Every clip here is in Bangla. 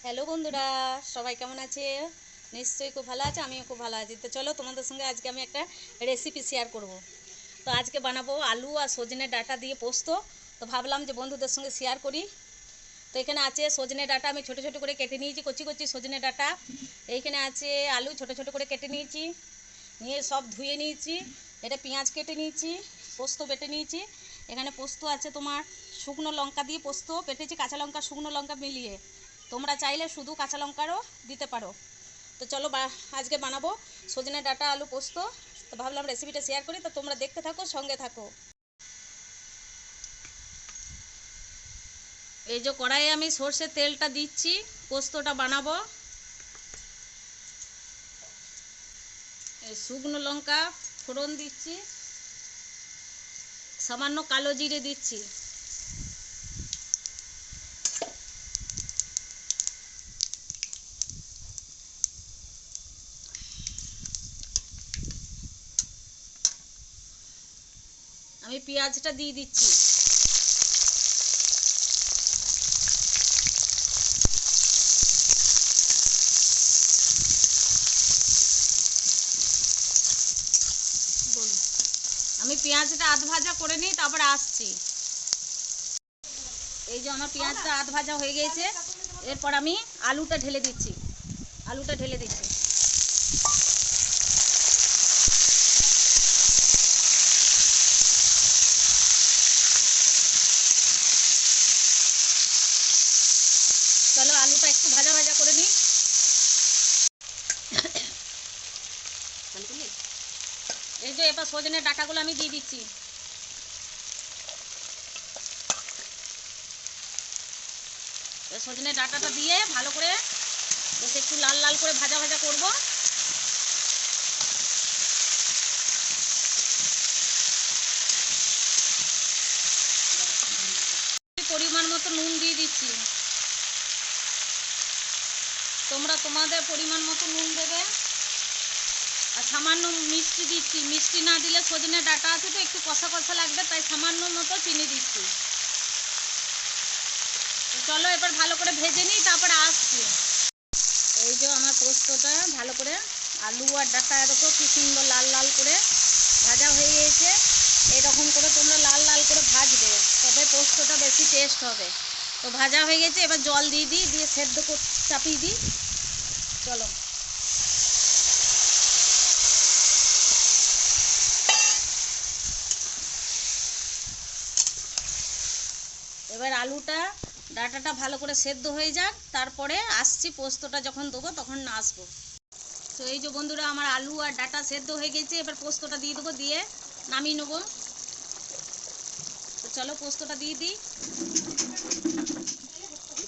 হ্যালো বন্ধুরা, সবাই কেমন আছে? নিশ্চয়ই খুব ভালো আছে, আমিও খুব ভালো আছি। তো চলো তোমাদের সঙ্গে আজকে আমি একটা রেসিপি শেয়ার করব। তো আজকে বানাবো আলু আর সজনে ডাঁটা দিয়ে পোস্ত। তো ভাবলাম যে বন্ধুদের সঙ্গে শেয়ার করি। তো এখানে আছে সজনে ডাঁটা, আমি ছোটো ছোটো করে কেটে নিয়েছি, কচি কচি সজনে ডাঁটা। এইখানে আছে আলু, ছোটো ছোটো করে কেটে নিয়েছি, নিয়ে সব ধুয়ে নিয়েছি। এটা পেঁয়াজ কেটে নিয়েছি, পোস্ত বেটে নিয়েছি। এখানে পোস্ত আছে তোমার শুকনো লঙ্কা দিয়ে পোস্ত বেটেছি, কাঁচা লঙ্কা শুকনো লঙ্কা মিলিয়ে। তোমরা চাইলে শুধু কাঁচা লঙ্কারও দিতে পারো। তো চলো আজকে বানাবো সজনে ডাঁটা আলু পোস্ত। তো ভাবলাম রেসিপিটা শেয়ার করি, তো তোমরা দেখতে থাকো, সঙ্গে থাকো। এই যে কড়াইয়ে আমি সর্ষের তেলটা দিচ্ছি, পোস্তটা বানাবো। শুকনো লঙ্কা ফোড়ন দিচ্ছি, সামান্য কালো জিরে দিচ্ছি। আমি পেঁয়াজটা দিয়ে দিচ্ছি। আমি পেঁয়াজটা আধ ভাজা করে নিই, তারপরে আসছি। এই যে আমার পেঁয়াজটা আধ ভাজা হয়ে গিয়েছে, এরপর আমি আলুটা ঢেলে দিচ্ছি। আলুটা ঢেলে দিচ্ছি। চলো আলুটা একটু ভাজা ভাজা করে নিই। এই যে এবার সজনের ডাঁটাগুলো আমি দিয়ে দিচ্ছি। সজনের ডাঁটাটা দিয়ে ভালো করে বেশ একটু লাল লাল করে ভাজা ভাজা করব। পরিমাণ মতো নুন দিয়ে দিচ্ছি। তোমরা তোমাদের পরিমাণ মতো নুন দেবে। আর সামান্য মিষ্টি দিচ্ছি, মিষ্টি না দিলে সজনে ডাঁটা আছে তো একটু কষা কষা লাগবে, তাই সামান্য মতো চিনি দিচ্ছি। চলো এবার ভালো করে ভেজে নিই, তারপরে আসছি। এই যে আমার পোস্তটা ভালো করে আলু আর ডাঁটা এরকম কি সুন্দর লাল লাল করে ভাজা হয়ে গিয়েছে। এইরকম করে তোমরা লাল লাল করে ভাজবে, তবে পোস্তটা বেশি টেস্ট হবে। তো ভাজা হয়ে গেছে, এবার জল দিয়ে দিই, দিয়ে সেদ্ধ চাপিয়ে দিই। চলো এবার আলুটা ডাঁটাটা ভালো করে সেদ্ধ হয়ে যাক, তারপরে আসছি। পোস্তটা যখন দেবো তখন আসবো। তো এই যে বন্ধুরা, আমার আলু আর ডাঁটা সেদ্ধ হয়ে গেছে, এবার পোস্তটা দিয়ে দেবো, দিয়ে নামিয়ে নেবো। তো চলো পোস্তটা দিয়ে দিই।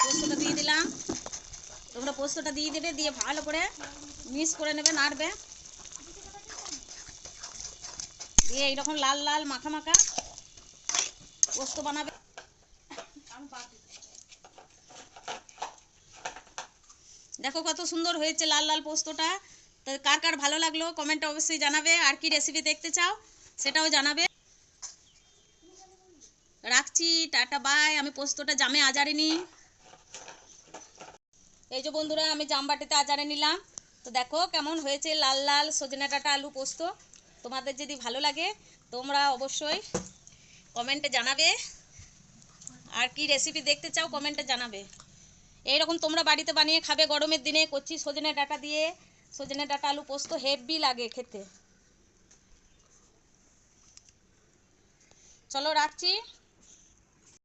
পোস্তটা দিয়ে দিলাম। তোমরা পোস্তটা দিয়ে দেবে, দিয়ে ভালো করে মিক্স করে নেবে, নাড়বে, দিয়ে এইরকম লাল লাল মাখা মাখা পোস্ত বানাবে। দেখো কত সুন্দর হয়েছে লাল লাল পোস্তটা। তো কার কার ভালো লাগলো কমেন্টে অবশ্যই জানাবে, আর কি রেসিপি দেখতে চাও সেটাও জানাবে। রাখছি, টাটা বাই। আমি পোস্তটা জামে আজারে নিই। এই যে বন্ধুরা, আমি জামবাটিতে আচারে নিলাম। তো দেখো কেমন হয়েছে লাল লাল সজনে ডাঁটা আলু পোস্ত। তোমাদের যদি ভালো লাগে তোমরা অবশ্যই কমেন্টে জানাবে, আর কি রেসিপি দেখতে চাও কমেন্টে জানাবে। এইরকম তোমরা বাড়িতে বানিয়ে খাবে গরমের দিনে, কচি সজনে ডাঁটা দিয়ে সজনে ডাঁটা আলু পোস্ত হেভি লাগে খেতে। চলো রাখছি।